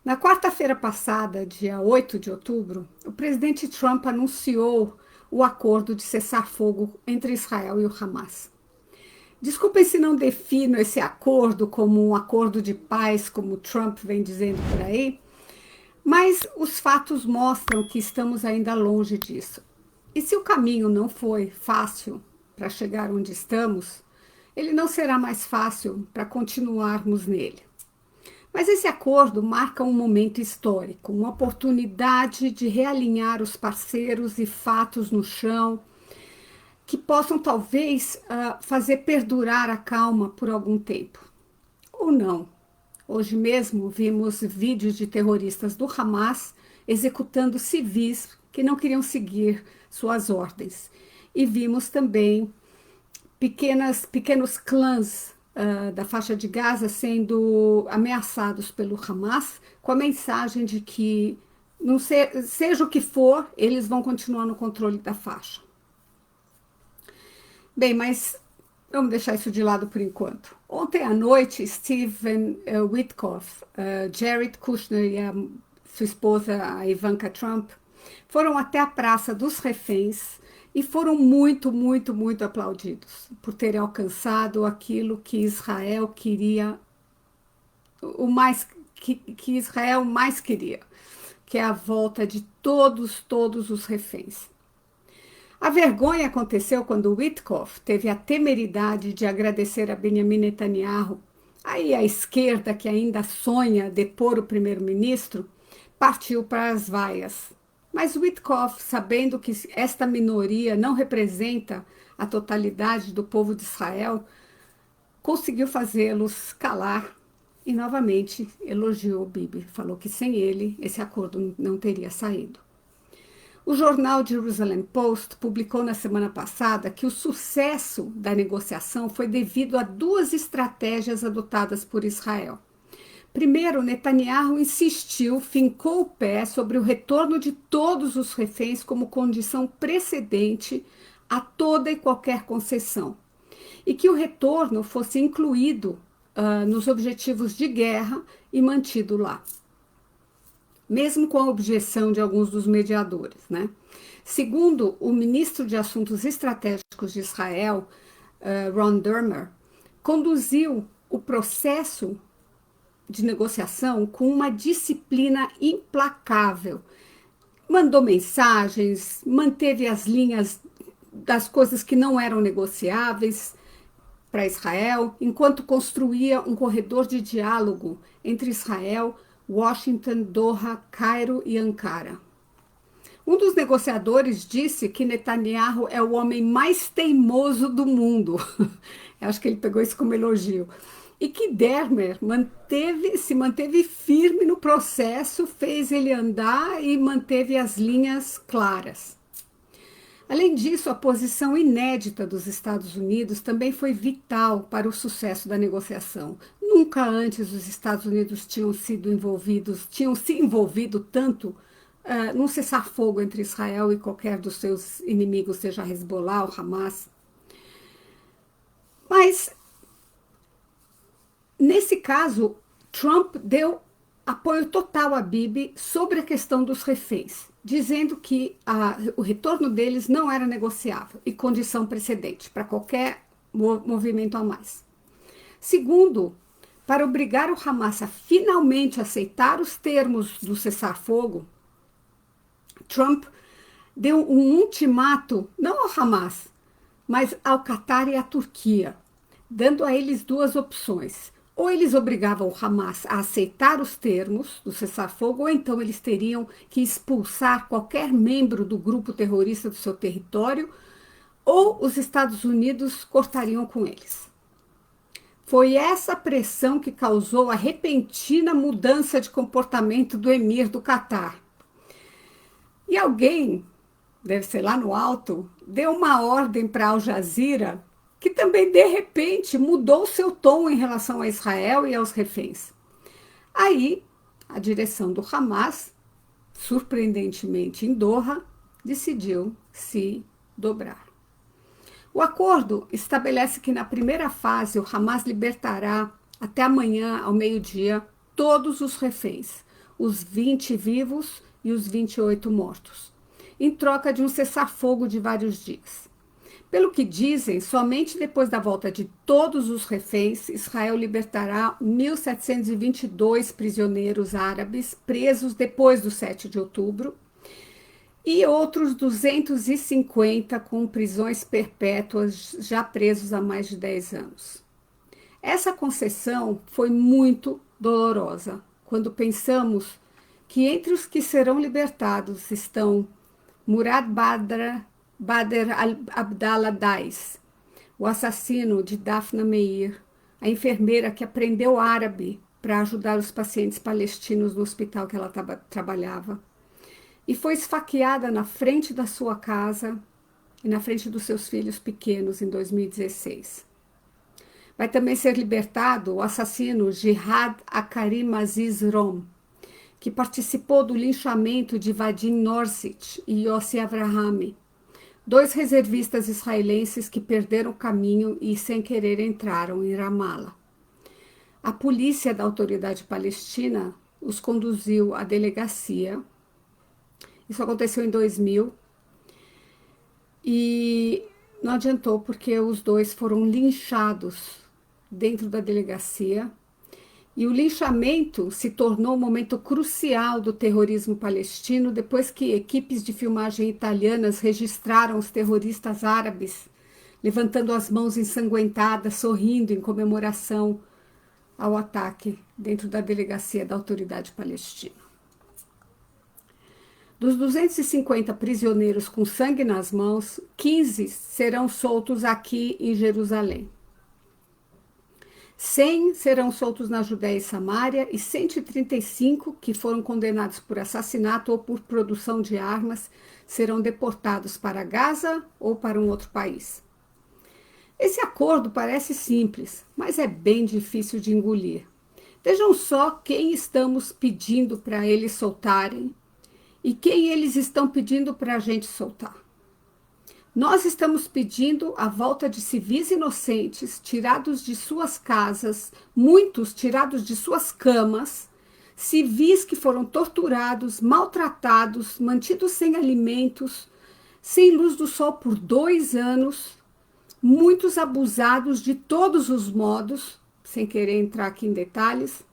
Na quarta-feira passada, dia 8 de outubro, o presidente Trump anunciou o acordo de cessar-fogo entre Israel e o Hamas. Desculpem se não defino esse acordo como um acordo de paz, como Trump vem dizendo por aí, mas os fatos mostram que estamos ainda longe disso. E se o caminho não foi fácil para chegar onde estamos, ele não será mais fácil para continuarmos nele. Mas esse acordo marca um momento histórico, uma oportunidade de realinhar os parceiros e fatos no chão que possam talvez fazer perdurar a calma por algum tempo. Ou não. Hoje mesmo vimos vídeos de terroristas do Hamas executando civis que não queriam seguir suas ordens. E vimos também pequenos clãs da faixa de Gaza sendo ameaçados pelo Hamas com a mensagem de que, não seja o que for, eles vão continuar no controle da faixa. Bem, mas vamos deixar isso de lado por enquanto. Ontem à noite, Steven Witkoff, Jared Kushner e a sua esposa, a Ivanka Trump, foram até a Praça dos Reféns e foram muito aplaudidos por terem alcançado aquilo que Israel queria, o mais que Israel mais queria, que é a volta de todos os reféns. A vergonha aconteceu quando Witkoff teve a temeridade de agradecer a Benjamin Netanyahu, aí a esquerda que ainda sonha depor o primeiro-ministro, partiu para as vaias. Mas Witkoff, sabendo que esta minoria não representa a totalidade do povo de Israel, conseguiu fazê-los calar e novamente elogiou Bibi. Falou que sem ele esse acordo não teria saído. O jornal Jerusalem Post publicou na semana passada que o sucesso da negociação foi devido a duas estratégias adotadas por Israel. Primeiro, Netanyahu insistiu, fincou o pé sobre o retorno de todos os reféns como condição precedente a toda e qualquer concessão, e que o retorno fosse incluído nos objetivos de guerra e mantido lá, mesmo com a objeção de alguns dos mediadores, né? Segundo o ministro de Assuntos Estratégicos de Israel, Ron Dermer, conduziu o processo de negociação com uma disciplina implacável. Mandou mensagens, manteve as linhas das coisas que não eram negociáveis para Israel, enquanto construía um corredor de diálogo entre Israel, Washington, Doha, Cairo e Ankara. Um dos negociadores disse que Netanyahu é o homem mais teimoso do mundo. Eu acho que ele pegou isso como elogio. E que Dermer se manteve firme no processo, fez ele andar e manteve as linhas claras. Além disso, a posição inédita dos Estados Unidos também foi vital para o sucesso da negociação. Nunca antes os Estados Unidos tinham se envolvido tanto num cessar-fogo entre Israel e qualquer dos seus inimigos, seja Hezbollah ou Hamas. Mas, nesse caso, Trump deu apoio total a Bibi sobre a questão dos reféns, dizendo que o retorno deles não era negociável e condição precedente para qualquer movimento a mais. Segundo, para obrigar o Hamas a finalmente aceitar os termos do cessar-fogo, Trump deu um ultimato, não ao Hamas, mas ao Catar e à Turquia, dando a eles duas opções. Ou eles obrigavam o Hamas a aceitar os termos do cessar-fogo, ou então eles teriam que expulsar qualquer membro do grupo terrorista do seu território, ou os Estados Unidos cortariam com eles. Foi essa pressão que causou a repentina mudança de comportamento do emir do Catar. E alguém, deve ser lá no alto, deu uma ordem para Al Jazeera, que também, de repente, mudou seu tom em relação a Israel e aos reféns. Aí, a direção do Hamas, surpreendentemente em Doha, decidiu se dobrar. O acordo estabelece que, na primeira fase, o Hamas libertará, até amanhã, ao meio-dia, todos os reféns. os 20 vivos e os 28 mortos, em troca de um cessar-fogo de vários dias. Pelo que dizem, somente depois da volta de todos os reféns, Israel libertará 1.722 prisioneiros árabes presos depois do 7 de outubro e outros 250 com prisões perpétuas já presos há mais de 10 anos. Essa concessão foi muito dolorosa, quando pensamos que entre os que serão libertados estão Murad Badr Abdallah Dais, o assassino de Daphna Meir, a enfermeira que aprendeu árabe para ajudar os pacientes palestinos no hospital que ela trabalhava, e foi esfaqueada na frente da sua casa e na frente dos seus filhos pequenos em 2016. Vai também ser libertado o assassino Jihad Akarim Aziz Rom, que participou do linchamento de Vadim Norsich e Yossi Avrahami, 2 reservistas israelenses que perderam o caminho e, sem querer, entraram em Ramallah. A polícia da autoridade palestina os conduziu à delegacia. Isso aconteceu em 2000 e não adiantou porque os 2 foram linchados dentro da delegacia. E o linchamento se tornou um momento crucial do terrorismo palestino depois que equipes de filmagem italianas registraram os terroristas árabes levantando as mãos ensanguentadas, sorrindo em comemoração ao ataque dentro da delegacia da autoridade palestina. Dos 250 prisioneiros com sangue nas mãos, 15 serão soltos aqui em Jerusalém. 100 serão soltos na Judéia e Samária e 135 que foram condenados por assassinato ou por produção de armas serão deportados para Gaza ou para um outro país. Esse acordo parece simples, mas é bem difícil de engolir. Vejam só quem estamos pedindo para eles soltarem e quem eles estão pedindo para a gente soltar. Nós estamos pedindo a volta de civis inocentes, tirados de suas casas, muitos tirados de suas camas, civis que foram torturados, maltratados, mantidos sem alimentos, sem luz do sol por 2 anos, muitos abusados de todos os modos, sem querer entrar aqui em detalhes,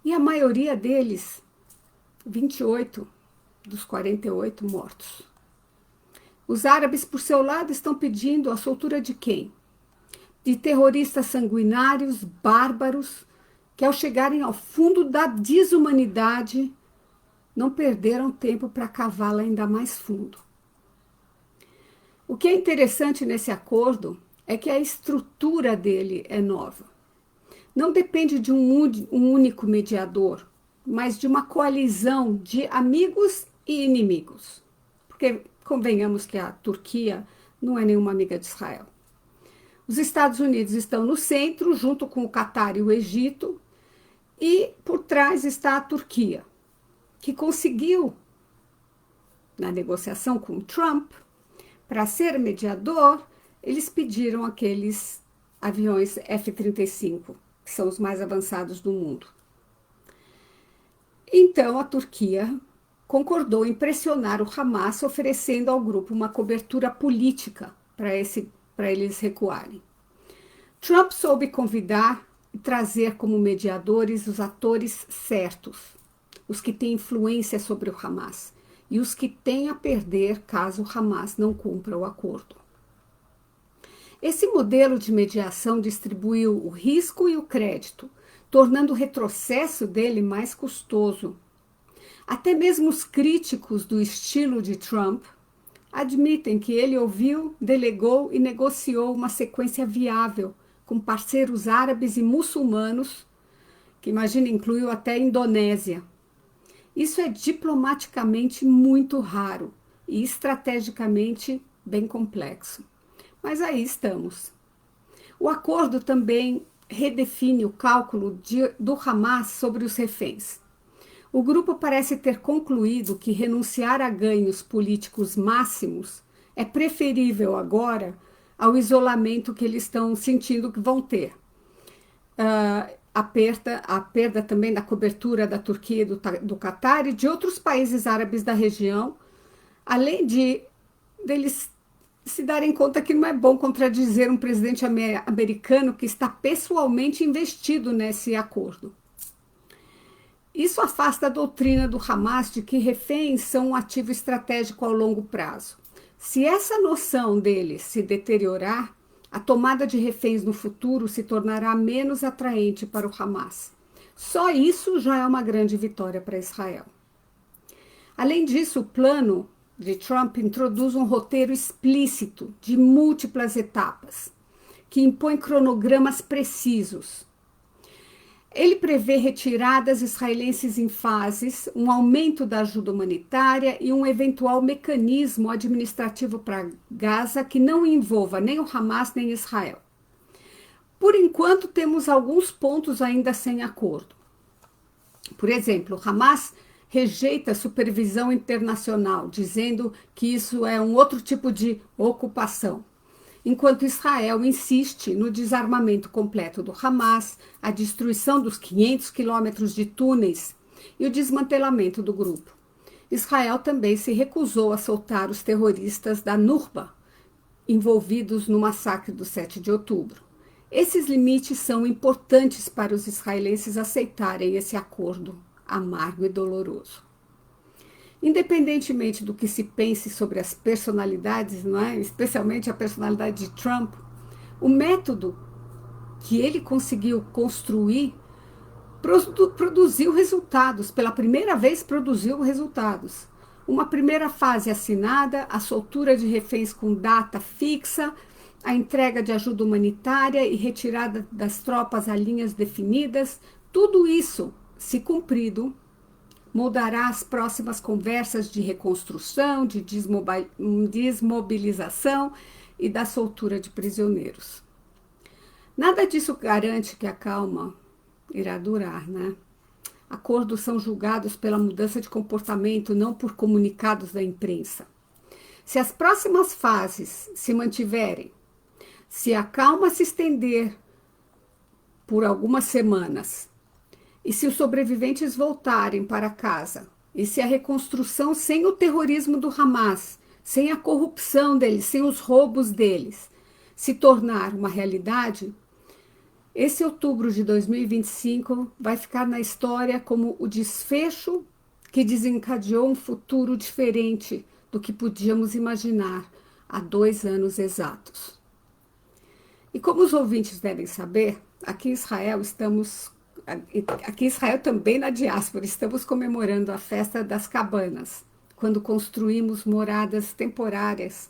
e a maioria deles, 28 dos 48 mortos. Os árabes, por seu lado, estão pedindo a soltura de quem? De terroristas sanguinários, bárbaros, que ao chegarem ao fundo da desumanidade, não perderam tempo para cavá-la ainda mais fundo. O que é interessante nesse acordo é que a estrutura dele é nova. Não depende de um único mediador, mas de uma coalizão de amigos e inimigos. Porque convenhamos que a Turquia não é nenhuma amiga de Israel. Os Estados Unidos estão no centro, junto com o Catar e o Egito, e por trás está a Turquia, que conseguiu, na negociação com Trump, para ser mediador, eles pediram aqueles aviões F-35, que são os mais avançados do mundo. Então, a Turquia concordou em pressionar o Hamas, oferecendo ao grupo uma cobertura política para eles recuarem. Trump soube convidar e trazer como mediadores os atores certos, os que têm influência sobre o Hamas e os que têm a perder caso o Hamas não cumpra o acordo. Esse modelo de mediação distribuiu o risco e o crédito, tornando o retrocesso dele mais custoso. Até mesmo os críticos do estilo de Trump admitem que ele ouviu, delegou e negociou uma sequência viável com parceiros árabes e muçulmanos, que imagina incluiu até a Indonésia. Isso é diplomaticamente muito raro e estrategicamente bem complexo. Mas aí estamos. O acordo também redefine o cálculo do Hamas sobre os reféns. O grupo parece ter concluído que renunciar a ganhos políticos máximos é preferível agora ao isolamento que eles estão sentindo que vão ter. a perda também da cobertura da Turquia e do Catar e de outros países árabes da região, além de deles se darem conta que não é bom contradizer um presidente americano que está pessoalmente investido nesse acordo. Isso afasta a doutrina do Hamas de que reféns são um ativo estratégico ao longo prazo. Se essa noção dele se deteriorar, a tomada de reféns no futuro se tornará menos atraente para o Hamas. Só isso já é uma grande vitória para Israel. Além disso, o plano de Trump introduz um roteiro explícito de múltiplas etapas, que impõe cronogramas precisos. Ele prevê retiradas israelenses em fases, um aumento da ajuda humanitária e um eventual mecanismo administrativo para Gaza que não envolva nem o Hamas nem Israel. Por enquanto, temos alguns pontos ainda sem acordo. Por exemplo, o Hamas rejeita a supervisão internacional, dizendo que isso é um outro tipo de ocupação, enquanto Israel insiste no desarmamento completo do Hamas, a destruição dos 500 quilômetros de túneis e o desmantelamento do grupo. Israel também se recusou a soltar os terroristas da Nukba, envolvidos no massacre do 7 de outubro. Esses limites são importantes para os israelenses aceitarem esse acordo amargo e doloroso. Independentemente do que se pense sobre as personalidades, não é? Especialmente a personalidade de Trump, o método que ele conseguiu construir produziu resultados. Pela primeira vez, produziu resultados. Uma primeira fase assinada, a soltura de reféns com data fixa, a entrega de ajuda humanitária e retirada das tropas a linhas definidas, tudo isso, se cumprido, moldará as próximas conversas de reconstrução, de desmobilização e da soltura de prisioneiros. Nada disso garante que a calma irá durar, né? Acordos são julgados pela mudança de comportamento, não por comunicados da imprensa. Se as próximas fases se mantiverem, se a calma se estender por algumas semanas, e se os sobreviventes voltarem para casa, e se a reconstrução sem o terrorismo do Hamas, sem a corrupção deles, sem os roubos deles, se tornar uma realidade, esse outubro de 2025 vai ficar na história como o desfecho que desencadeou um futuro diferente do que podíamos imaginar há 2 anos exatos. E como os ouvintes devem saber, aqui em Israel também na diáspora, estamos comemorando a festa das cabanas, quando construímos moradas temporárias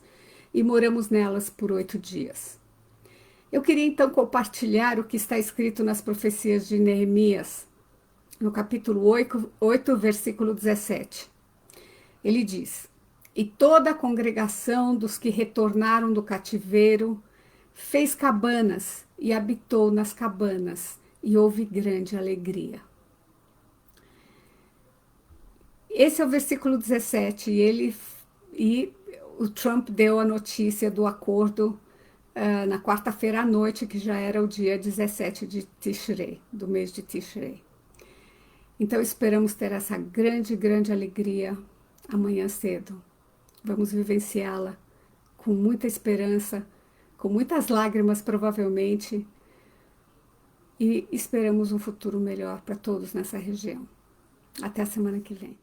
e moramos nelas por 8 dias. Eu queria então compartilhar o que está escrito nas profecias de Neemias, no capítulo 8, versículo 17. Ele diz: "E toda a congregação dos que retornaram do cativeiro fez cabanas e habitou nas cabanas, e houve grande alegria." Esse é o versículo 17, e o Trump deu a notícia do acordo na quarta-feira à noite, que já era o dia 17 de Tishrei, do mês de Tishrei. Então esperamos ter essa grande, grande alegria amanhã cedo. Vamos vivenciá-la com muita esperança, com muitas lágrimas provavelmente, e esperamos um futuro melhor para todos nessa região. Até a semana que vem.